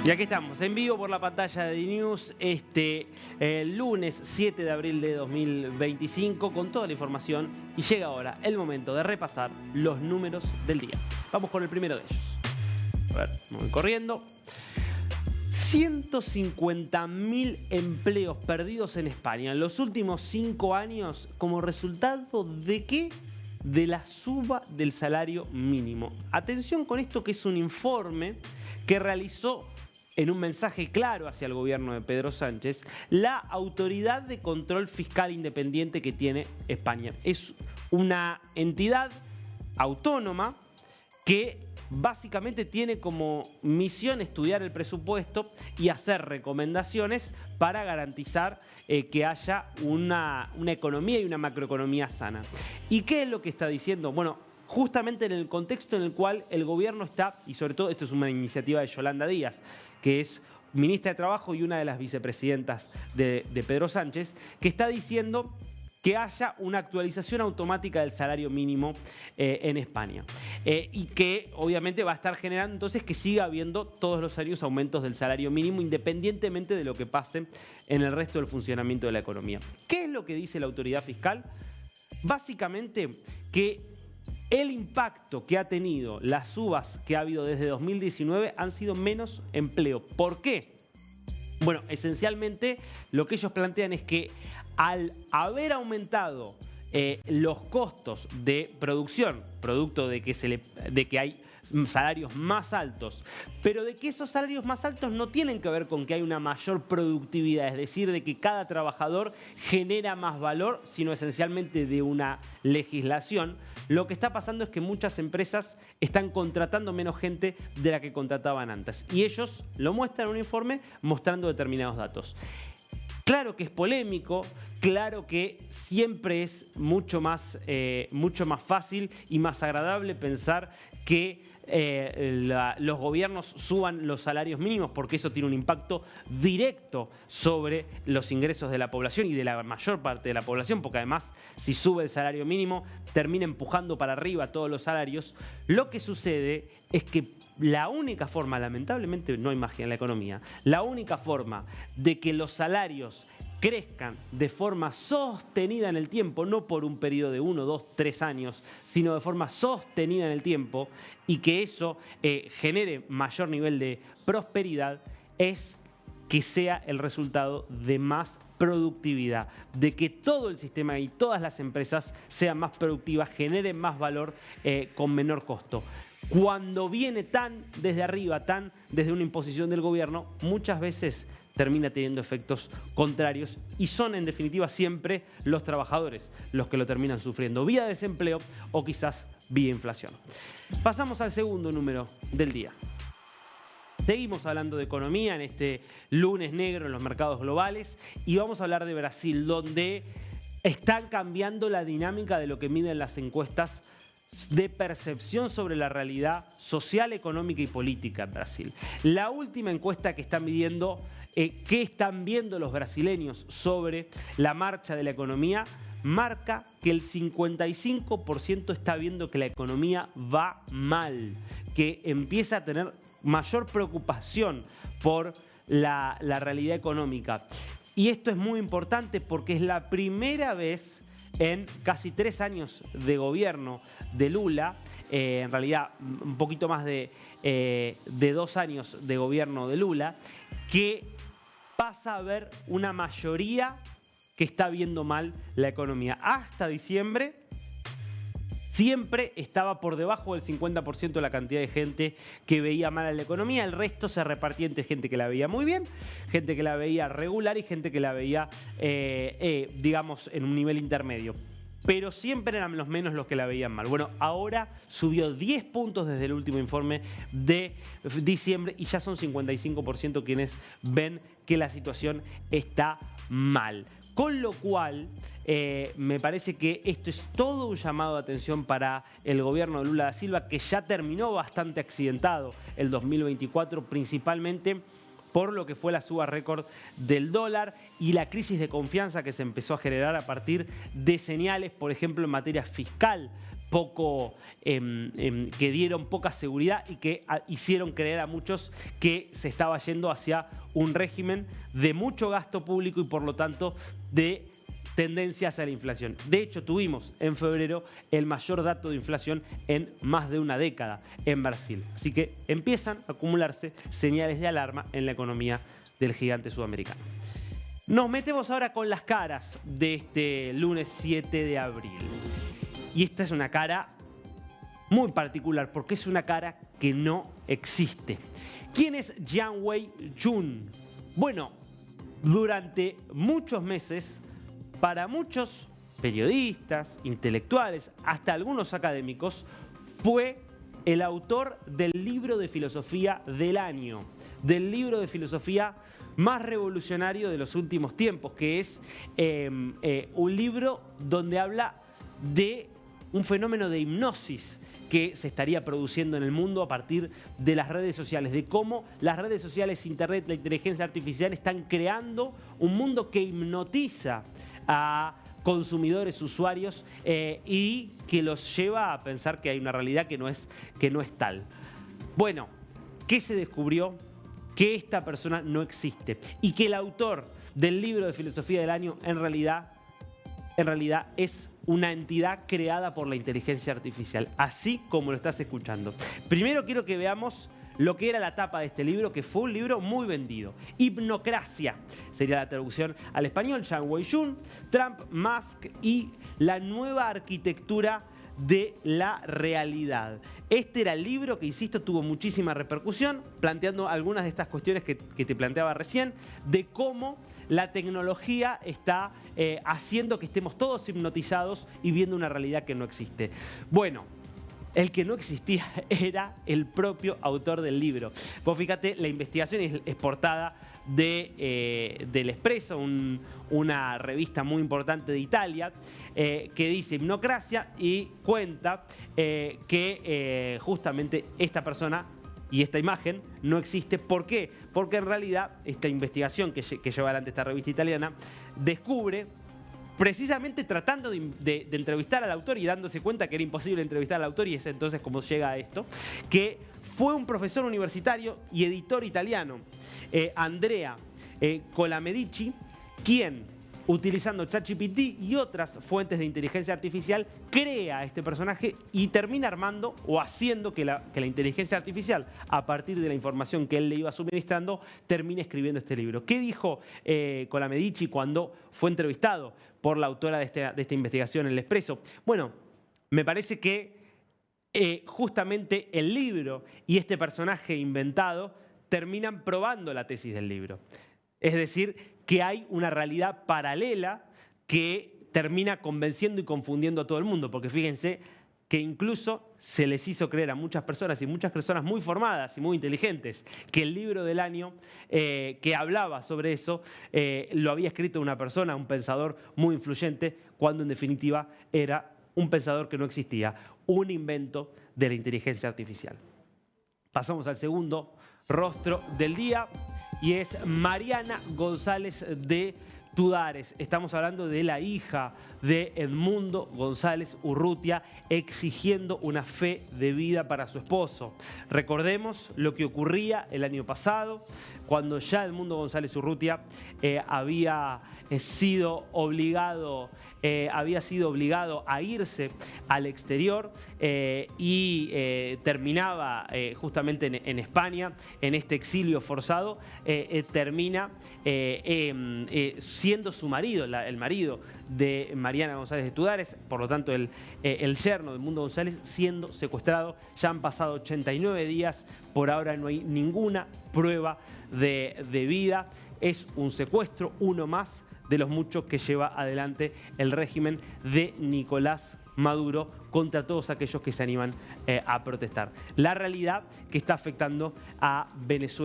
Y aquí estamos, en vivo por la pantalla de DNews, lunes 7 de abril de 2025, con toda la información. Y llega ahora el momento de repasar los números del día. Vamos con el primero de ellos. A ver, me voy corriendo. 150.000 empleos perdidos en España en los últimos 5 años, ¿como resultado de qué? De la suba del salario mínimo. Atención con esto, que es un informe que realizó, en un mensaje claro hacia el gobierno de Pedro Sánchez, la Autoridad de Control Fiscal Independiente que tiene España. Es una entidad autónoma que básicamente tiene como misión estudiar el presupuesto y hacer recomendaciones para garantizar que haya una economía y una macroeconomía sana. ¿Y qué es lo que está diciendo? Bueno, justamente en el contexto en el cual el gobierno está, y sobre todo esto es una iniciativa de Yolanda Díaz, que es ministra de Trabajo y una de las vicepresidentas de Pedro Sánchez, que está diciendo que haya una actualización automática del salario mínimo en España. Y que obviamente va a estar generando entonces que siga habiendo todos los años aumentos del salario mínimo, independientemente de lo que pase en el resto del funcionamiento de la economía. ¿Qué es lo que dice la autoridad fiscal? Básicamente que el impacto que ha tenido las subas que ha habido desde 2019 han sido menos empleo. ¿Por qué? Bueno, esencialmente lo que ellos plantean es que al haber aumentado los costos de producción, producto de que hay salarios más altos, pero de que esos salarios más altos no tienen que ver con que hay una mayor productividad, es decir, de que cada trabajador genera más valor, sino esencialmente de una legislación. Lo que está pasando es que muchas empresas están contratando menos gente de la que contrataban antes. Y ellos lo muestran en un informe mostrando determinados datos. Claro que es polémico, claro que siempre es mucho más fácil y más agradable pensar que los gobiernos suban los salarios mínimos, porque eso tiene un impacto directo sobre los ingresos de la población y de la mayor parte de la población, porque además si sube el salario mínimo termina empujando para arriba todos los salarios. Lo que sucede es que la única forma, lamentablemente no hay magia en la economía, la única forma de que los salarios crezcan de forma sostenida en el tiempo, no por un periodo de 1, 2, 3 años, sino de forma sostenida en el tiempo, y que eso genere mayor nivel de prosperidad, es que sea el resultado de más productividad, de que todo el sistema y todas las empresas sean más productivas, generen más valor con menor costo. Cuando viene tan desde arriba, tan desde una imposición del gobierno, muchas veces termina teniendo efectos contrarios y son en definitiva siempre los trabajadores los que lo terminan sufriendo, vía desempleo o quizás vía inflación. Pasamos al segundo número del día. Seguimos hablando de economía en este lunes negro en los mercados globales y vamos a hablar de Brasil, donde están cambiando la dinámica de lo que miden las encuestas de percepción sobre la realidad social, económica y política en Brasil. La última encuesta que está midiendo qué están viendo los brasileños sobre la marcha de la economía marca que el 55% está viendo que la economía va mal, que empieza a tener mayor preocupación por la realidad económica. Y esto es muy importante porque es la primera vez en casi 3 años de gobierno de Lula, en realidad un poquito más de 2 años de gobierno de Lula, que pasa a haber una mayoría que está viendo mal la economía. Hasta diciembre siempre estaba por debajo del 50% de la cantidad de gente que veía mal a la economía. El resto se repartía entre gente que la veía muy bien, gente que la veía regular y gente que la veía, digamos, en un nivel intermedio. Pero siempre eran los menos los que la veían mal. Bueno, ahora subió 10 puntos desde el último informe de diciembre y ya son 55% quienes ven que la situación está mal. Con lo cual, me parece que esto es todo un llamado de atención para el gobierno de Lula da Silva, que ya terminó bastante accidentado el 2024, principalmente por lo que fue la suba récord del dólar y la crisis de confianza que se empezó a generar a partir de señales, por ejemplo, en materia fiscal que dieron poca seguridad y que hicieron creer a muchos que se estaba yendo hacia un régimen de mucho gasto público y por lo tanto de tendencias a la inflación. De hecho, tuvimos en febrero el mayor dato de inflación en más de una década en Brasil. Así que empiezan a acumularse señales de alarma en la economía del gigante sudamericano. Nos metemos ahora con las caras de este lunes 7 de abril. Y esta es una cara muy particular porque es una cara que no existe. ¿Quién es Yang Wei-Jun? Bueno, durante muchos meses, para muchos periodistas, intelectuales, hasta algunos académicos, fue el autor del libro de filosofía del año, del libro de filosofía más revolucionario de los últimos tiempos, que es un libro donde habla de un fenómeno de hipnosis que se estaría produciendo en el mundo a partir de las redes sociales, de cómo las redes sociales, internet, la inteligencia artificial están creando un mundo que hipnotiza a consumidores, usuarios y que los lleva a pensar que hay una realidad que no es tal. Bueno, ¿qué se descubrió? Que esta persona no existe y que el autor del libro de filosofía del año en realidad es una entidad creada por la inteligencia artificial, así como lo estás escuchando. Primero quiero que veamos lo que era la tapa de este libro, que fue un libro muy vendido. Hipnocracia sería la traducción al español. Yang Wei-Jun, Trump, Musk y la nueva arquitectura de la realidad. Este era el libro que, insisto, tuvo muchísima repercusión, planteando algunas de estas cuestiones que te planteaba recién, de cómo la tecnología está haciendo que estemos todos hipnotizados y viendo una realidad que no existe. Bueno, el que no existía era el propio autor del libro. Vos fíjate, la investigación es portada del Espresso, una revista muy importante de Italia, que dice Hipnocracia y cuenta que justamente esta persona y esta imagen no existe. ¿Por qué? Porque en realidad esta investigación que lleva adelante esta revista italiana descubre, precisamente tratando de entrevistar al autor y dándose cuenta que era imposible entrevistar al autor, y es entonces como llega a esto, que fue un profesor universitario y editor italiano, Andrea Colamedici, quien, utilizando ChatGPT y otras fuentes de inteligencia artificial, crea este personaje y termina armando o haciendo que la inteligencia artificial, a partir de la información que él le iba suministrando, termine escribiendo este libro. ¿Qué dijo Colamedici cuando fue entrevistado por la autora de esta investigación en El Espresso? Bueno, me parece que justamente el libro y este personaje inventado terminan probando la tesis del libro. Es decir, que hay una realidad paralela que termina convenciendo y confundiendo a todo el mundo, porque fíjense que incluso se les hizo creer a muchas personas, y muchas personas muy formadas y muy inteligentes, que el libro del año que hablaba sobre eso lo había escrito una persona, un pensador muy influyente, cuando en definitiva era un pensador que no existía, un invento de la inteligencia artificial. Pasamos al segundo rostro del día, y es Mariana González de Tudares. Estamos hablando de la hija de Edmundo González Urrutia, exigiendo una fe de vida para su esposo. Recordemos lo que ocurría el año pasado, cuando ya Edmundo González Urrutia había sido obligado a irse al exterior y terminaba justamente en España, en este exilio forzado, termina siendo su marido, el marido de Mariana González de Tudares, por lo tanto el yerno de Edmundo González, siendo secuestrado. Ya han pasado 89 días, por ahora no hay ninguna prueba de vida. Es un secuestro, uno más de los muchos que lleva adelante el régimen de Nicolás Maduro contra todos aquellos que se animan a protestar. La realidad que está afectando a Venezuela.